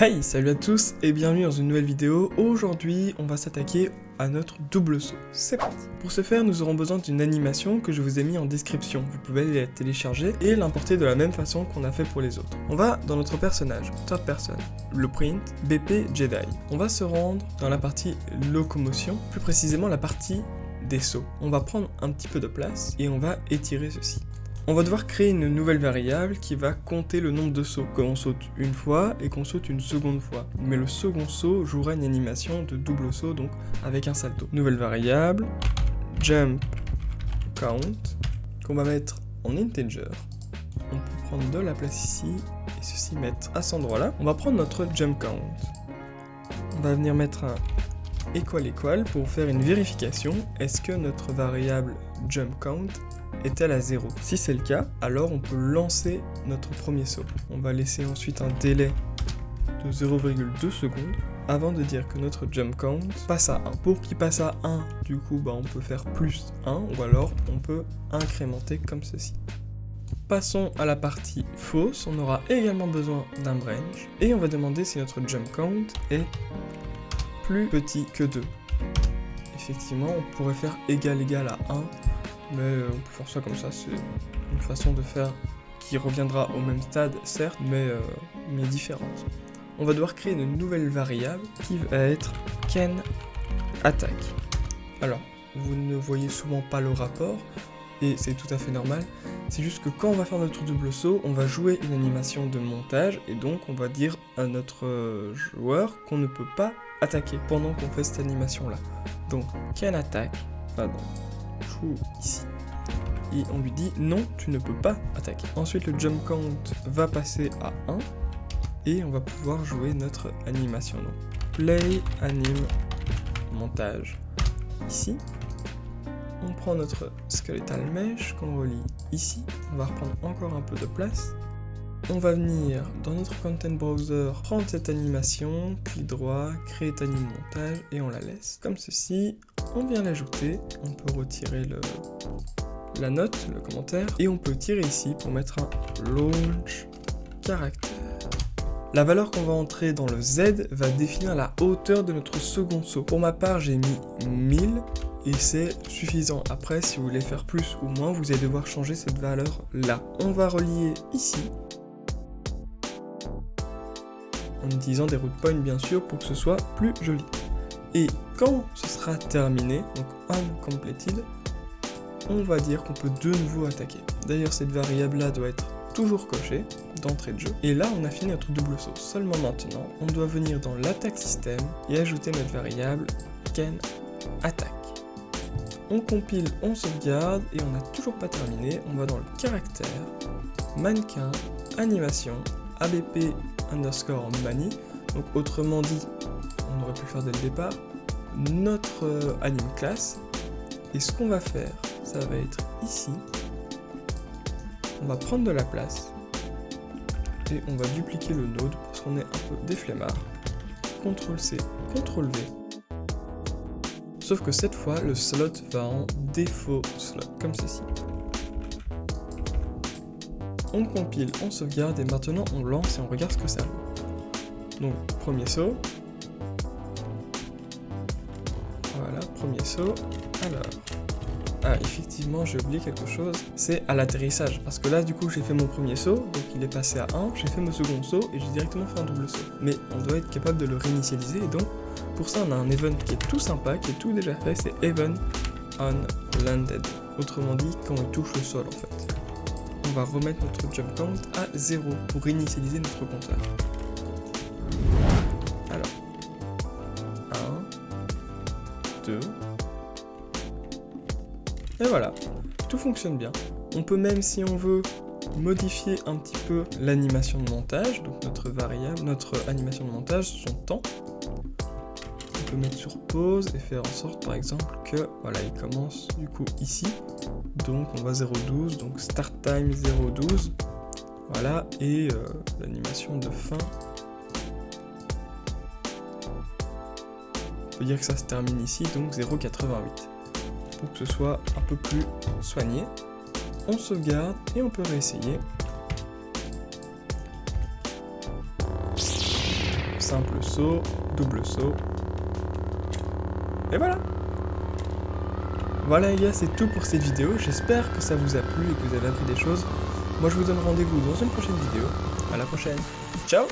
Hey, salut à tous et bienvenue dans une nouvelle vidéo. Aujourd'hui, on va s'attaquer à notre double saut. C'est parti. Pour ce faire, nous aurons besoin d'une animation que je vous ai mis en description. Vous pouvez aller la télécharger et l'importer de la même façon qu'on a fait pour les autres. On va dans notre personnage, third person, blueprint, BP Jedi. On va se rendre dans la partie locomotion, plus précisément la partie des sauts. On va prendre un petit peu de place et on va étirer ceci. On va devoir créer une nouvelle variable qui va compter le nombre de sauts, qu'on saute une fois et qu'on saute une seconde fois. Mais le second saut jouera une animation de double saut, donc avec un salto. Nouvelle variable, jump count, qu'on va mettre en integer. On peut prendre de la place ici et ceci mettre à cet endroit-là. On va prendre notre jump count. On va venir mettre un equal pour faire une vérification. Est-ce que notre variable jump count est-elle à 0? Si c'est le cas, alors on peut lancer notre premier saut. On va laisser ensuite un délai de 0,2 secondes avant de dire que notre jump count passe à 1. Pour qu'il passe à 1, du coup, on peut faire plus 1 ou alors on peut incrémenter comme ceci. Passons à la partie fausse, on aura également besoin d'un branch et on va demander si notre jump count est plus petit que 2. Effectivement, on pourrait faire égal à 1. Mais on peut faire ça comme ça, c'est une façon de faire qui reviendra au même stade, certes, mais différente. On va devoir créer une nouvelle variable qui va être canAttack. Alors, vous ne voyez souvent pas le rapport, et c'est tout à fait normal. C'est juste que quand on va faire notre double saut, on va jouer une animation de montage, et donc on va dire à notre joueur qu'on ne peut pas attaquer pendant qu'on fait cette animation-là. Donc, canAttack, joue ici. Et on lui dit non, tu ne peux pas attaquer. Ensuite, le jump count va passer à 1 et on va pouvoir jouer notre animation. Donc, play, anime, montage. Ici, on prend notre skeletal mesh qu'on relie ici. On va reprendre encore un peu de place. On va venir dans notre content browser, prendre cette animation, clic droit, créer anime montage et on la laisse comme ceci. On vient l'ajouter, on peut retirer la note, le commentaire, et on peut tirer ici pour mettre un launch caractère. La valeur qu'on va entrer dans le Z va définir la hauteur de notre second saut. Pour ma part, j'ai mis 1000 et c'est suffisant. Après, si vous voulez faire plus ou moins, vous allez devoir changer cette valeur-là. On va relier ici, en utilisant des root points bien sûr pour que ce soit plus joli. Et quand ce sera terminé, donc uncompleted, on va dire qu'on peut de nouveau attaquer. D'ailleurs, cette variable-là doit être toujours cochée d'entrée de jeu. Et là, on a fini notre double saut. Seulement maintenant, on doit venir dans l'attaque système et ajouter notre variable canAttack. On compile, on sauvegarde et on n'a toujours pas terminé. On va dans le caractère, mannequin, animation, ABP_mani. Donc autrement dit, on aurait pu le faire dès le départ, notre anime class, et ce qu'on va faire, ça va être ici, on va prendre de la place, et on va dupliquer le node, parce qu'on est un peu des flemmards, CTRL-C, CTRL-V, sauf que cette fois, le slot va en défaut slot, comme ceci. On compile, on sauvegarde, et maintenant on lance et on regarde ce que ça vaut. Donc, premier saut. Voilà, premier saut. Alors, effectivement, j'ai oublié quelque chose, c'est à l'atterrissage. Parce que là, du coup, j'ai fait mon premier saut, donc il est passé à 1, j'ai fait mon second saut, et j'ai directement fait un double saut. Mais on doit être capable de le réinitialiser, et donc, pour ça, on a un event qui est tout sympa, qui est tout déjà fait, c'est event on landed. Autrement dit, quand on touche le sol, en fait. On va remettre notre jump count à 0 pour réinitialiser notre compteur. Alors, 1, 2, et voilà, tout fonctionne bien. On peut même, si on veut, modifier un petit peu l'animation de montage, donc notre variable, notre animation de montage, son temps. On peut mettre sur pause et faire en sorte, par exemple, que, voilà, il commence du coup ici. Donc on va 0,12, donc start time 0,12. Voilà, et l'animation de fin. On peut dire que ça se termine ici, donc 0,88. Pour que ce soit un peu plus soigné. On sauvegarde et on peut réessayer. simple saut, double saut. Et voilà. Voilà les gars, c'est tout pour cette vidéo. J'espère que ça vous a plu et que vous avez appris des choses. Moi je vous donne rendez-vous dans une prochaine vidéo. À la prochaine. Ciao.